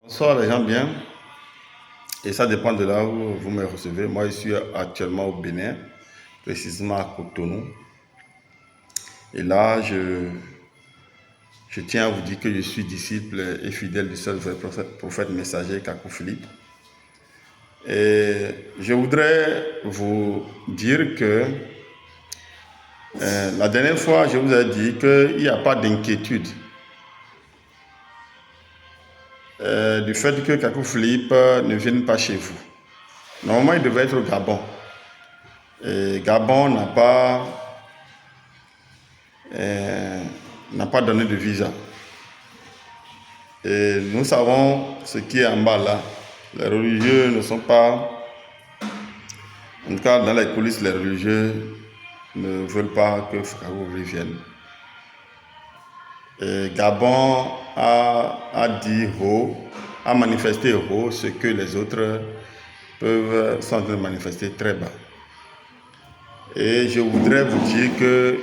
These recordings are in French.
Bonsoir les gens bien, et ça dépend de là où vous me recevez. Moi je suis actuellement au Bénin, précisément à Cotonou. Et là je tiens à vous dire que je suis disciple et fidèle du seul vrai prophète messager Kakou Philippe. Et je voudrais vous dire que la dernière fois je vous ai dit qu'il n'y a pas d'inquiétude du fait que Kakou Philippe ne vienne pas chez vous. Normalement il devait être au Gabon. Et Gabon n'a pas donné de visa. Et nous savons ce qui est en bas là. Les religieux ne sont pas... En tout cas, dans les coulisses, les religieux ne veulent pas que Kakou vienne. Et Gabon a dit haut, a manifesté haut ce que les autres sont en train de manifester très bas. Et je voudrais vous dire que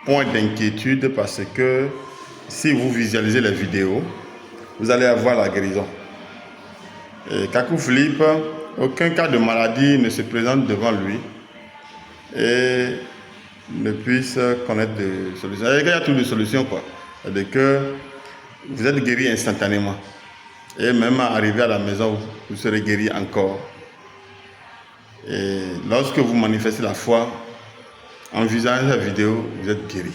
point d'inquiétude, parce que si vous visualisez les vidéos, vous allez avoir la guérison. Et Kakou Philippe, aucun cas de maladie ne se présente devant lui et ne puisse connaître de solutions. Il y a toutes les solutions, quoi. C'est-à-dire que vous êtes guéri instantanément. Et même arrivé à la maison, vous serez guéri encore. Et lorsque vous manifestez la foi, en visualisant la vidéo, vous êtes guéri.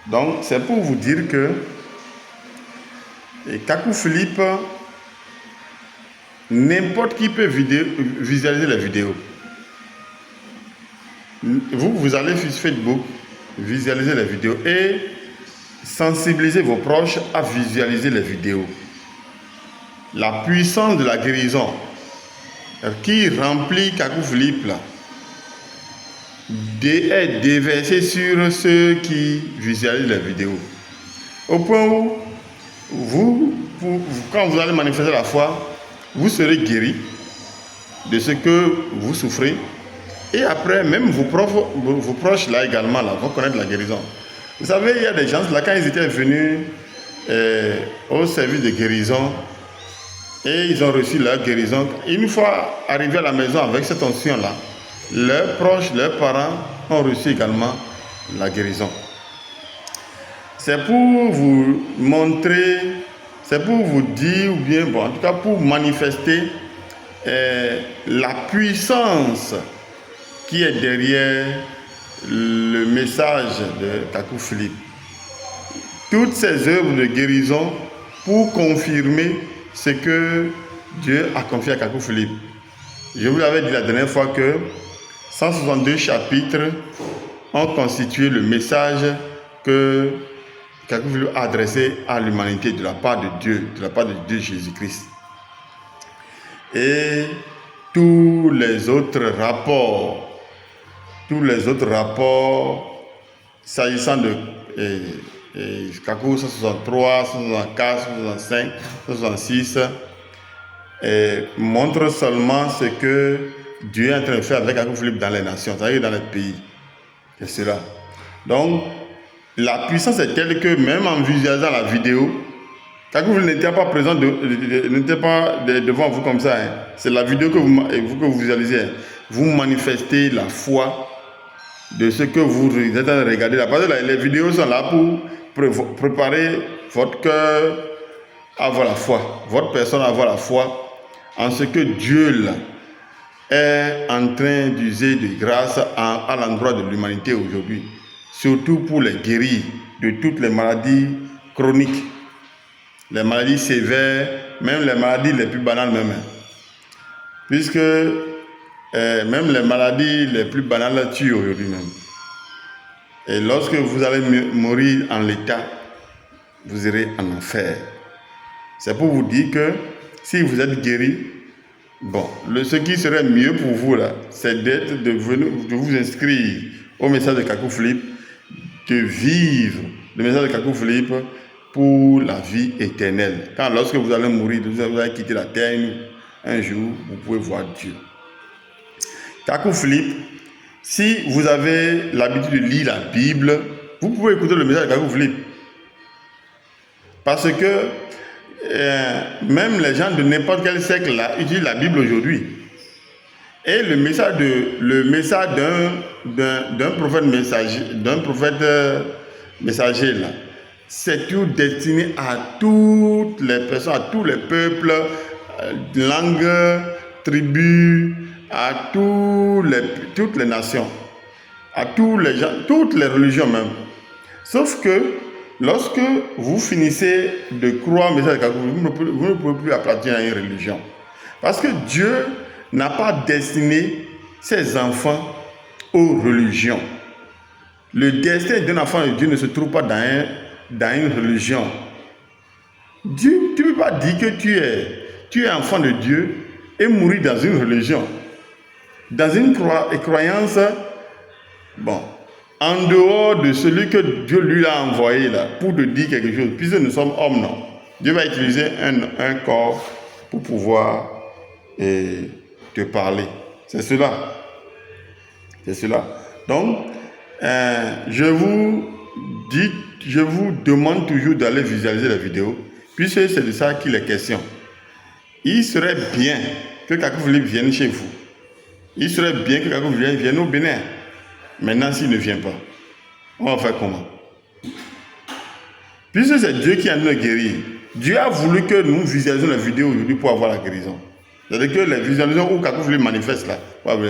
Donc, c'est pour vous dire que Kakou Philippe, n'importe qui peut visualiser la vidéo. Vous allez sur Facebook, visualiser les vidéos et sensibiliser vos proches à visualiser les vidéos. La puissance de la guérison qui remplit Kakou Philippe là, est déversée sur ceux qui visualisent les vidéos. Au point où, quand vous allez manifester la foi, vous serez guéri de ce que vous souffrez. Et après, même vos proches là également là, vont connaître la guérison. Vous savez, il y a des gens là, quand ils étaient venus au service de guérison, et ils ont reçu leur guérison, une fois arrivés à la maison avec cette onction là, leurs proches, leurs parents ont reçu également la guérison. C'est pour vous montrer, c'est pour vous dire, ou bien, bon, en tout cas pour manifester la puissance qui est derrière le message de Kakou Philippe. Toutes ces œuvres de guérison pour confirmer ce que Dieu a confié à Kakou Philippe. Je vous l'avais dit la dernière fois que 162 chapitres ont constitué le message que Kakou Philippe a adressé à l'humanité de la part de Dieu Jésus-Christ. Et tous les autres rapports s'agissant de Kakou 163, 164, 165, 166 montrent seulement ce que Dieu est en train de faire avec Kakou Philippe dans les nations, c'est-à-dire dans les pays. C'est cela. Donc, la puissance est telle que même en visualisant la vidéo, Kakou Philippe n'était pas présent, n'était pas devant vous comme ça. Hein. C'est la vidéo que vous visualisez. Hein. Vous manifestez la foi de ce que vous êtes en train de regarder là. Parce que les vidéos sont là pour préparer votre cœur à avoir la foi, votre personne à avoir la foi en ce que Dieu là, est en train d'user de grâce à l'endroit de l'humanité aujourd'hui, surtout pour les guérir de toutes les maladies chroniques, les maladies sévères, même les maladies les plus banales même. Puisque même les maladies les plus banales tuent aujourd'hui même. Et lorsque vous allez mourir en l'état, vous irez en enfer. C'est pour vous dire que si vous êtes guéri, bon, ce qui serait mieux pour vous là, c'est de vous inscrire au message de Kakou Philippe, de vivre le message de Kakou Philippe pour la vie éternelle. Quand lorsque vous allez mourir, vous allez quitter la terre, un jour, vous pouvez voir Dieu. Kakou Philippe, si vous avez l'habitude de lire la Bible, vous pouvez écouter le message de Kakou Philippe. Parce que même les gens de n'importe quel siècle là utilisent la Bible aujourd'hui. Et le message d'un prophète messager là, c'est tout destiné à toutes les personnes, à tous les peuples, langues, tribus, à toutes les nations, à tous les gens, toutes les religions même. Sauf que lorsque vous finissez de croire au message de Kakou, vous ne pouvez plus appartenir à une religion. Parce que Dieu n'a pas destiné ses enfants aux religions. Le destin d'un enfant de Dieu ne se trouve pas dans une religion. Dieu, tu ne peux pas dire que tu es enfant de Dieu et mourir dans une religion. Dans une croyance, bon, en dehors de celui que Dieu lui a envoyé là, pour te dire quelque chose, puisque nous sommes hommes, non. Dieu va utiliser un corps pour pouvoir te parler. C'est cela. C'est cela. Donc, je vous demande toujours d'aller visualiser la vidéo, puisque c'est de ça qu'il est question. Il serait bien que Kakou Philippe vienne chez vous. Il serait bien que Kakou Philippe vienne au Bénin. Maintenant, s'il ne vient pas, on va faire comment? Puisque c'est Dieu qui a nous guérir, Dieu a voulu que nous visualisions la vidéo aujourd'hui pour avoir la guérison. C'est-à-dire que les visualisations où Kakou Philippe manifeste là. Oui,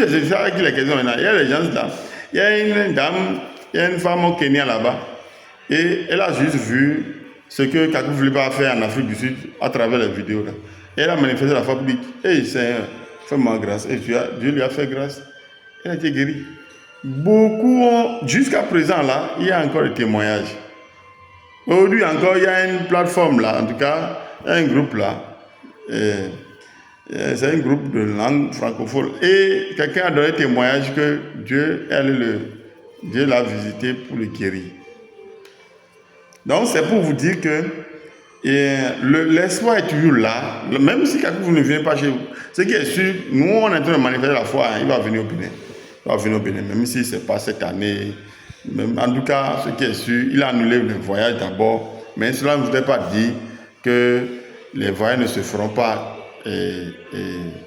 c'est ça qui est la question maintenant. Il y a les gens là. Il y a une dame, il y a une femme au Kenya là-bas. Et elle a juste vu ce que Kakou Philippe a fait en Afrique du Sud à travers les vidéos là. Et elle a manifesté la femme dit, hey Seigneur, fais-moi grâce. Et Dieu lui a fait grâce. Elle a été guérie. Beaucoup ont, jusqu'à présent là, il y a encore des témoignages. Aujourd'hui encore, il y a une plateforme là, en tout cas, il y a un groupe là. C'est un groupe de langue francophone. Et quelqu'un a donné témoignage que Dieu l'a visité pour le guérir. Donc c'est pour vous dire que l'espoir est toujours là, même si Kakou ne vient pas chez vous. Ce qui est sûr, nous on est en train de manifester la foi, il va venir au Bénin. Il va venir au Bénin, même si ce n'est pas cette année. Même, en tout cas, ce qui est sûr, il a annulé le voyage d'abord, mais cela ne voudrait pas dire que les voyages ne se feront pas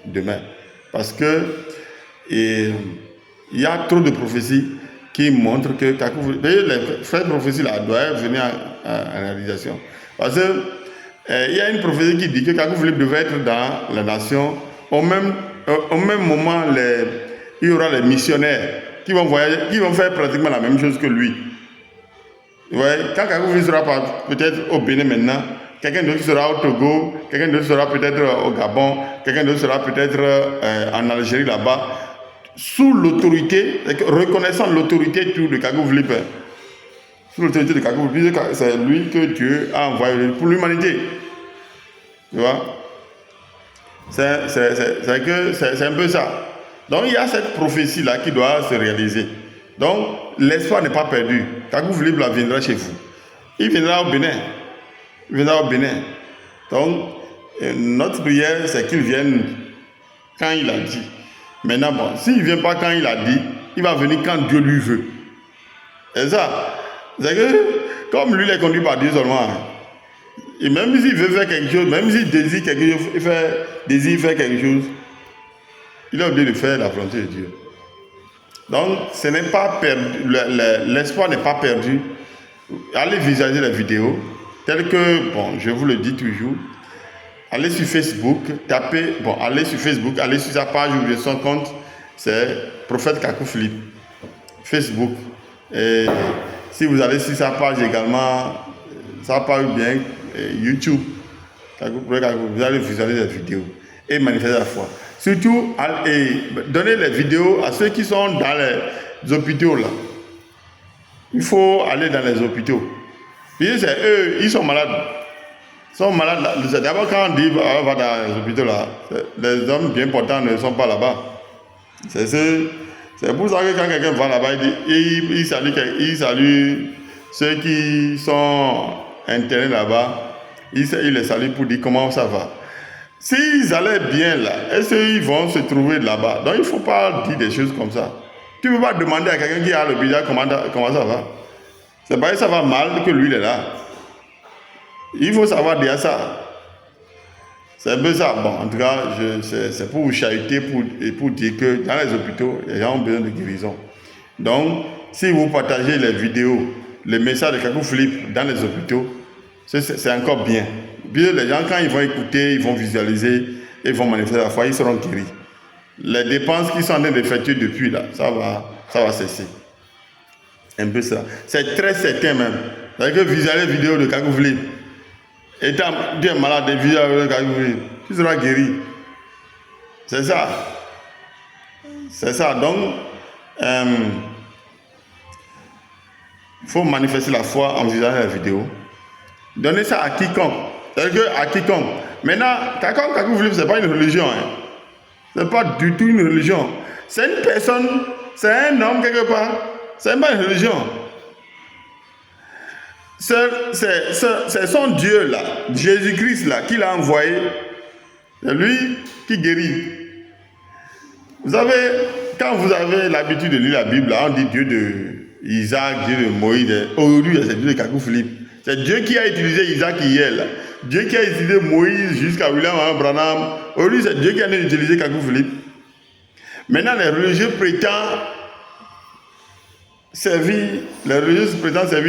demain. Parce que il y a trop de prophéties qui montrent que Kakou Philippe, les frères prophéties là doivent venir à la réalisation. Parce que il y a une prophétie qui dit que Kakou Philippe devait être dans la nation. Au même moment, il y aura les missionnaires qui vont voyager, qui vont faire pratiquement la même chose que lui. Ouais, quand Kakou Philippe sera peut-être au Bénin maintenant, quelqu'un d'autre sera au Togo, quelqu'un d'autre sera peut-être au Gabon, quelqu'un d'autre sera peut-être en Algérie là-bas, sous l'autorité, reconnaissant l'autorité de Kakou Philippe. Sous l'autorité de Kakou Philippe, c'est lui que Dieu a envoyé pour l'humanité. Tu vois? C'est un peu ça. Donc il y a cette prophétie-là qui doit se réaliser. Donc l'espoir n'est pas perdu. Kakou Philippe là viendra chez vous. Il viendra au Bénin. Il viendra au Bénin. Donc notre prière, c'est qu'il vienne quand il a dit. Maintenant, bon, s'il ne vient pas quand il a dit, il va venir quand Dieu lui veut. C'est ça. C'est que, comme lui, il est conduit par Dieu seulement. Et même s'il veut faire quelque chose, même s'il désire quelque chose, désire faire quelque chose, il est obligé de faire la volonté de Dieu. Donc, ce n'est pas perdu, l'espoir n'est pas perdu. Allez visualiser la vidéo, telle que, bon, je vous le dis toujours, allez sur Facebook, allez sur sa page ou son compte, c'est Prophète Kakou Philippe. Facebook. Et si vous allez sur sa page également, sa page bien, YouTube, vous allez visualiser la vidéo et manifester la foi. Surtout, donnez les vidéos à ceux qui sont dans les hôpitaux là. Il faut aller dans les hôpitaux. Puis c'est eux, ils sont malades. Sont malades. D'abord, quand on dit on va dans les hôpitaux là, les hommes bien portants ne sont pas là-bas. C'est pour ça que quand quelqu'un va là-bas, il salue ceux qui sont internés là-bas. Il les salue pour dire comment ça va. S'ils allaient bien là, est-ce qu'ils vont se trouver là-bas? Donc il ne faut pas dire des choses comme ça. Tu ne peux pas demander à quelqu'un qui est à l'hôpital comment ça va. C'est pas que ça va mal que lui il est là. Il faut savoir dire ça. C'est un peu ça. Bon, en tout cas, c'est pour vous chahuter et pour dire que dans les hôpitaux, les gens ont besoin de guérison. Donc, si vous partagez les vidéos, les messages de Kakou Philippe dans les hôpitaux, c'est encore bien. Puis les gens, quand ils vont écouter, ils vont visualiser, ils vont manifester la foi, ils seront guéris. Les dépenses qu'ils sont en train d'effectuer depuis là, ça va cesser. Un peu ça. C'est très certain même. C'est-à-dire que visualiser les vidéos de Kakou Philippe, et tu es malade de visualiser Kakou Philippe, tu seras guéri. C'est ça. C'est ça. Donc, il faut manifester la foi en visualisant la vidéo. Donnez ça à quiconque. C'est-à-dire qu'à quiconque. Maintenant, Kakou Philippe, ce n'est pas une religion. Hein. Ce n'est pas du tout une religion. C'est une personne, c'est un homme quelque part. Ce n'est pas une religion. C'est son Dieu là, Jésus-Christ là, qui l'a envoyé. C'est lui qui guérit. Vous savez, quand vous avez l'habitude de lire la Bible, là, on dit Dieu de Isaac, Dieu de Moïse. Aujourd'hui, c'est Dieu de Kakou Philippe. C'est Dieu qui a utilisé Isaac hier. Là. Dieu qui a utilisé Moïse jusqu'à William Branham. Aujourd'hui, c'est Dieu qui a utilisé Kakou Philippe. Maintenant, les religieux prétendent servir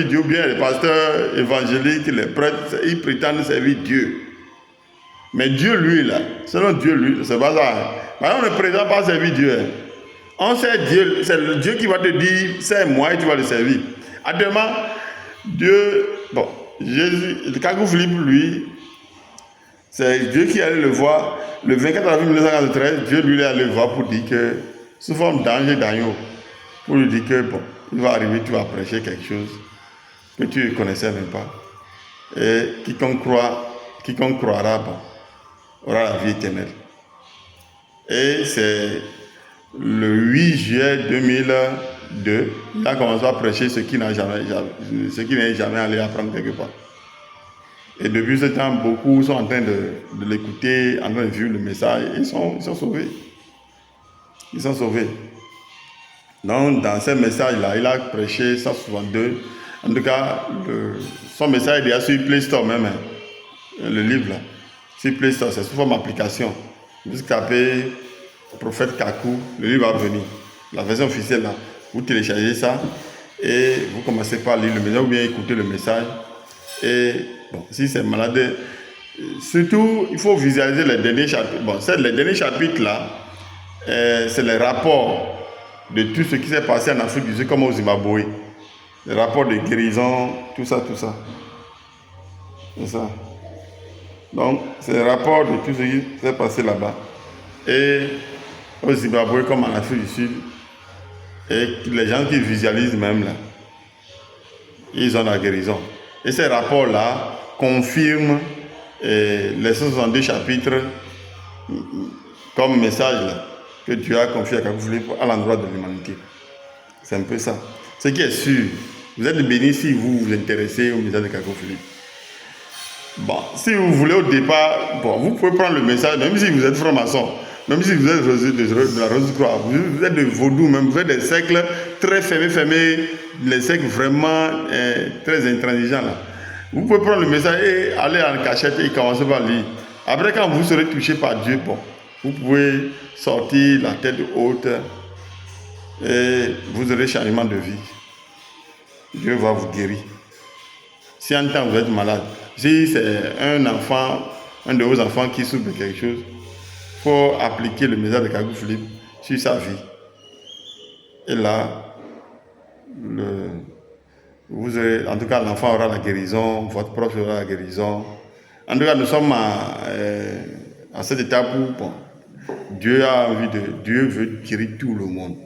Dieu, ou bien les pasteurs évangéliques, les prêtres, ils prétendent servir Dieu. Mais Dieu, lui, là, selon Dieu, lui, c'est pas ça. On ne prétend pas servir Dieu. Hein. On sait Dieu, c'est le Dieu qui va te dire, c'est moi et tu vas le servir. Actuellement, Dieu, bon, Jésus, Kakou Philippe, lui, c'est Dieu qui allait le voir. Le 24 avril 1943, Dieu lui est allé le voir pour dire que, sous forme d'ange d'agneau, pour lui dire que, bon, il va arriver, tu vas prêcher quelque chose que tu ne connaissais même pas. Et quiconque croira, bon, aura la vie éternelle. Et c'est le 8 juillet 2002, il a commencé à prêcher ce qui n'est jamais allé apprendre quelque part. Et depuis ce temps, beaucoup sont en train de l'écouter, en train de vivre le message, et ils sont sauvés. Ils sont sauvés. Donc, dans ce message-là, il a prêché 162. En tout cas, son message est déjà sur Play Store même, hein, le livre là. Sur Play Store, c'est sous forme d'application. Vous tapez Prophète Kakou, le livre va venir. La version officielle là, vous téléchargez ça et vous commencez par lire le message ou bien écouter le message. Et bon, si c'est malade, surtout, il faut visualiser les derniers chapitres. Bon, les derniers chapitres là, c'est les rapports de tout ce qui s'est passé en Afrique du Sud, comme au Zimbabwe. Les rapports de guérison, tout ça. C'est ça. Donc, c'est les rapports de tout ce qui s'est passé là-bas. Et au Zimbabwe, comme en Afrique du Sud, et les gens qui visualisent même là, ils ont la guérison. Et ces rapports-là confirment les 162 chapitres comme message là, que Dieu a confié à Kakou Philippe à l'endroit de l'humanité. C'est un peu ça. Ce qui est sûr, vous êtes bénis si vous vous intéressez au message de Kakou Philippe. Bon, si vous voulez au départ, bon, vous pouvez prendre le message, même si vous êtes franc-maçon, même si vous êtes de la Rose-Croix, vous êtes de Vaudou, même vous êtes des cercles très fermés, les cercles vraiment très intransigeants là. Vous pouvez prendre le message et aller en cachette et commencer par lire. Après, quand vous serez touché par Dieu, bon, vous pouvez sortir la tête haute et vous aurez changement de vie. Dieu va vous guérir. Si en temps vous êtes malade, si c'est un enfant, un de vos enfants qui souffre de quelque chose, il faut appliquer le message de Kakou Philippe sur sa vie. Et là, vous aurez, en tout cas, l'enfant aura la guérison, votre proche aura la guérison. En tout cas, nous sommes à cette étape où bon, Dieu veut guérir tout le monde.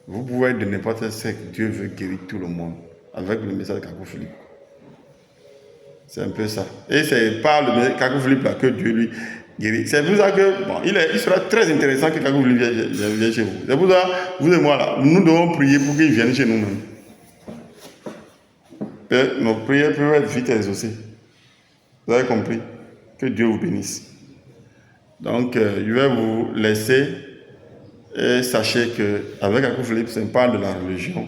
Vous pouvez être de n'importe quel secte, Dieu veut guérir tout le monde avec le message de Kakou Philippe. C'est un peu ça. Et c'est par le message de Kakou Philippe là que Dieu lui guérit. C'est pour ça que bon, il sera très intéressant que Kakou Philippe vienne chez vous. C'est pour ça, vous et moi là, nous devons prier pour qu'il vienne chez nous-mêmes. Nos prières peuvent être vite exaucées. Vous avez compris? Que Dieu vous bénisse. Donc, je vais vous laisser et sachez qu'avec Kakou Philippe, ce n'est pas de la religion,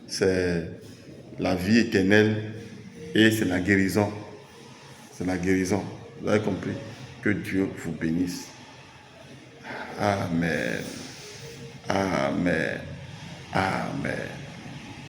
c'est la vie éternelle et c'est la guérison. C'est la guérison. Vous avez compris? Que Dieu vous bénisse. Amen. Amen. Amen.